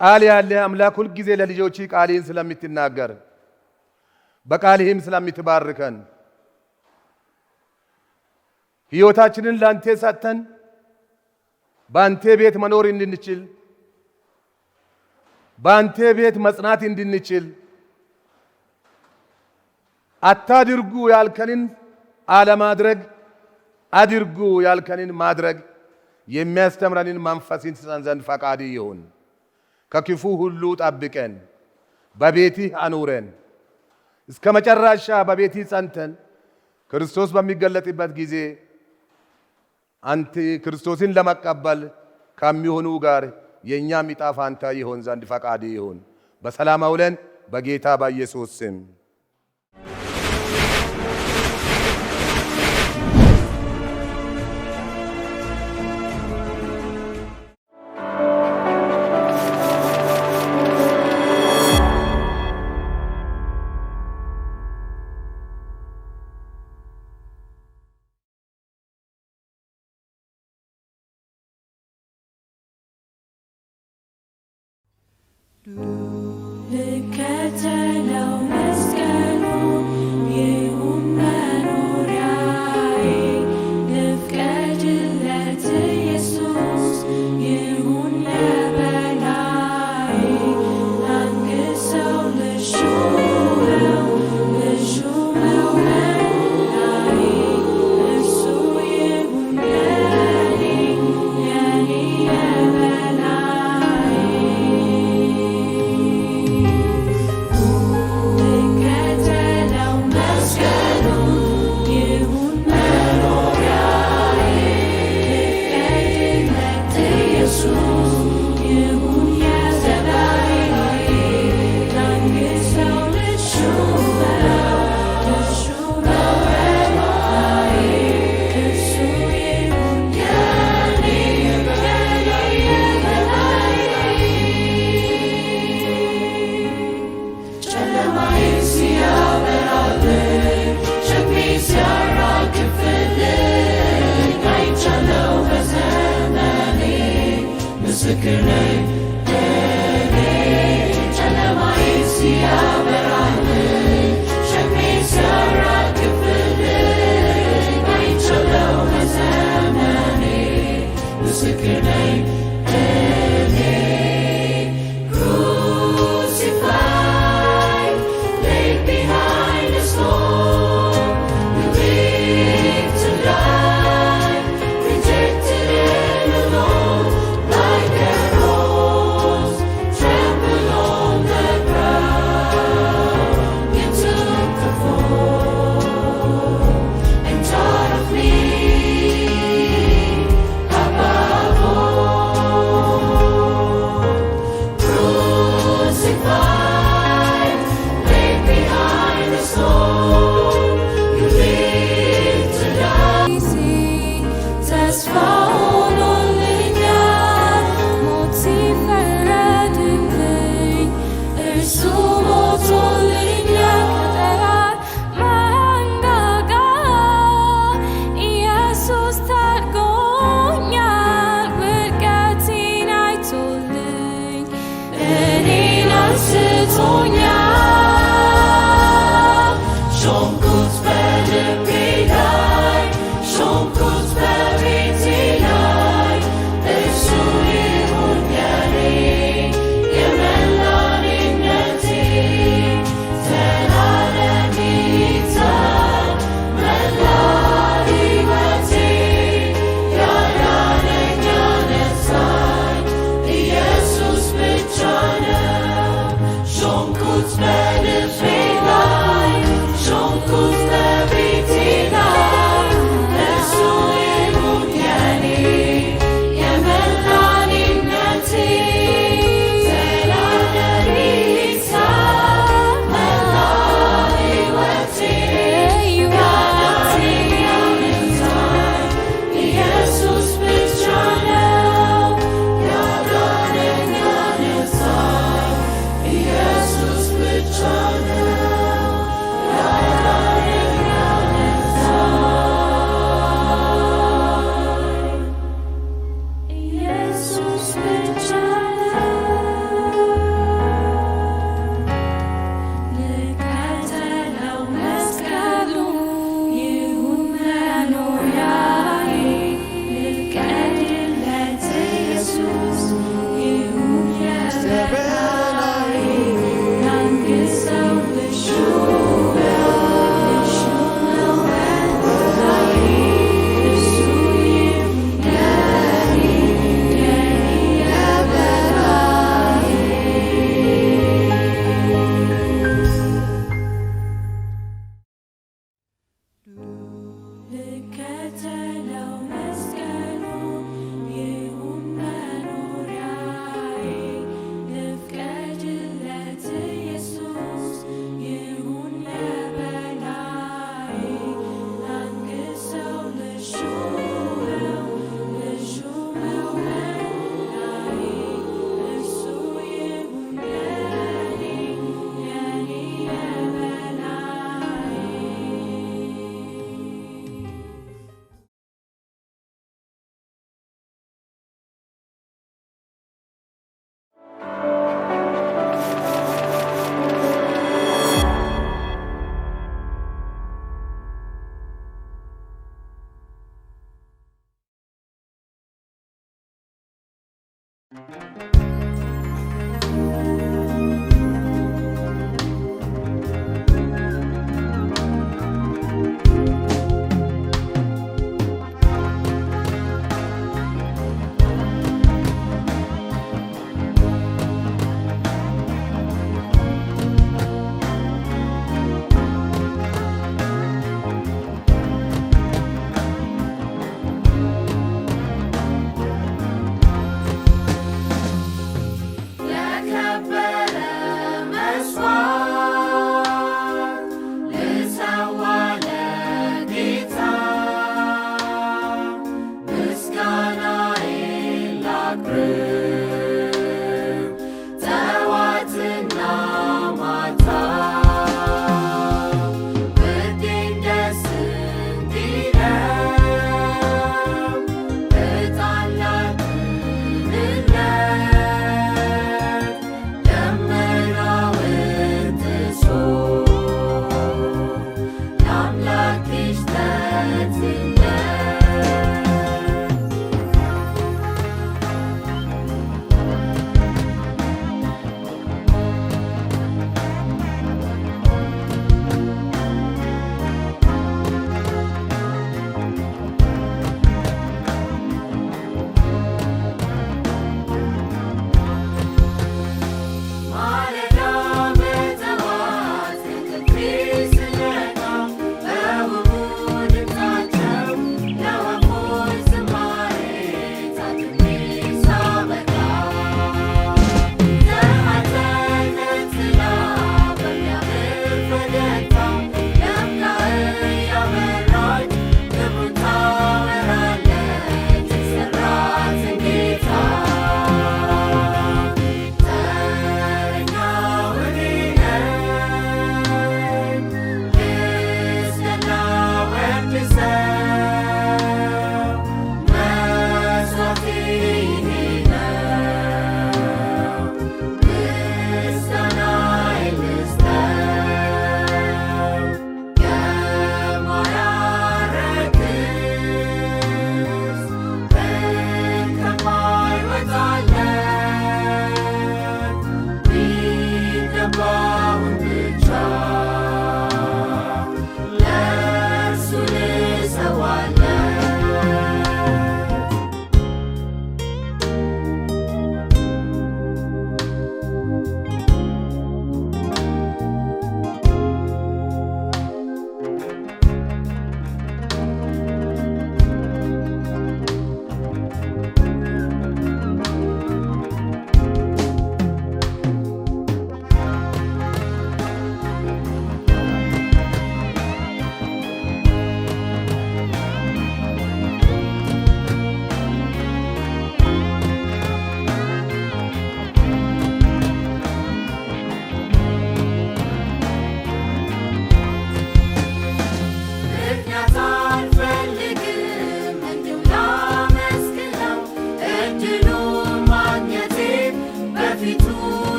ቃል ያለህ አምላክ ሁልጊዜ ለልጆች ቃልህን ስለምትናገር በቃልህም ስለምትባርከን ሕይወታችንን ላንተ ሰጥተን በአንተ ቤት መኖር እንድንችል በአንተ ቤት መጽናት እንድንችል አታድርጉ ያልከንን አለማድረግ፣ አድርጉ ያልከንን ማድረግ የሚያስተምረንን መንፈስን ትሰጠን ዘንድ ፈቃድ ይሁን። ከክፉ ሁሉ ጠብቀን፣ በቤትህ አኑረን፣ እስከ መጨረሻ በቤትህ ጸንተን ክርስቶስ በሚገለጥበት ጊዜ አንተ ክርስቶስን ለመቀበል ከሚሆኑ ጋር የእኛም ዕጣ ፈንታ ይሆን ዘንድ ፈቃድ ይሁን። በሰላም አውለን በጌታ በኢየሱስ ስም ልከተለው መስቀሉን ይሁን መኖሪያዬ፣ ልፍቀድለት ኢየሱስ ይሁን የበላዬ፣ ላንግሰው ልሹመው በላዬ፣ እርሱ ይሁን የኔ ምስክር ነኝ እኔ ጨለማዬን ሲያበራ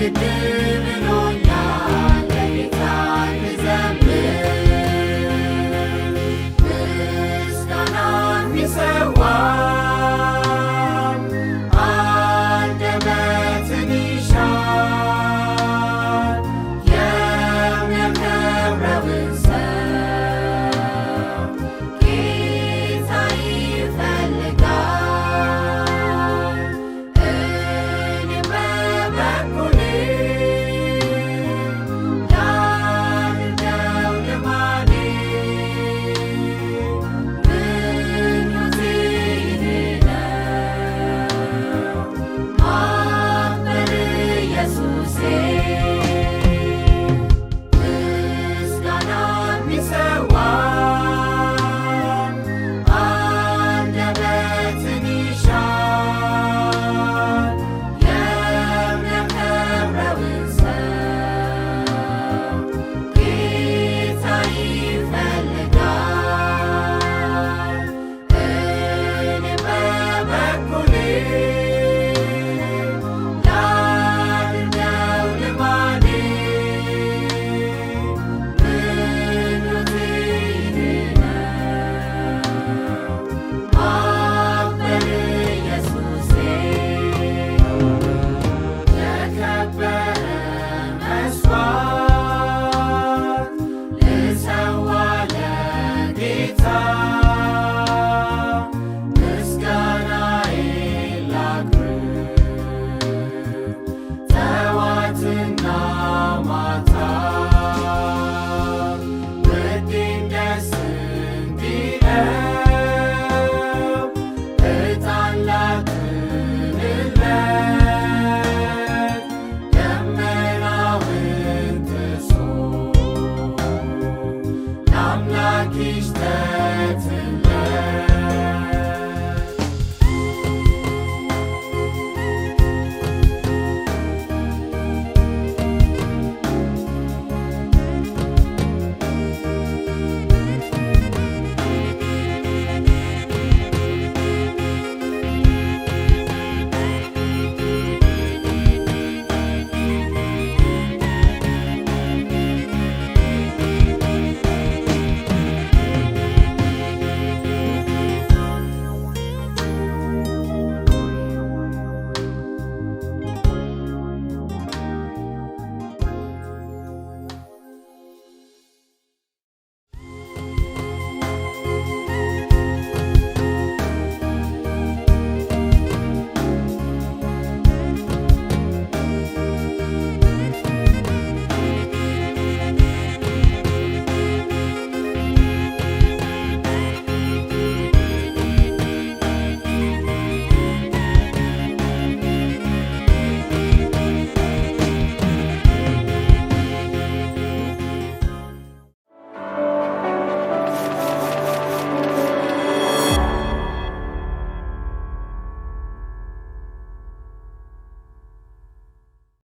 you do.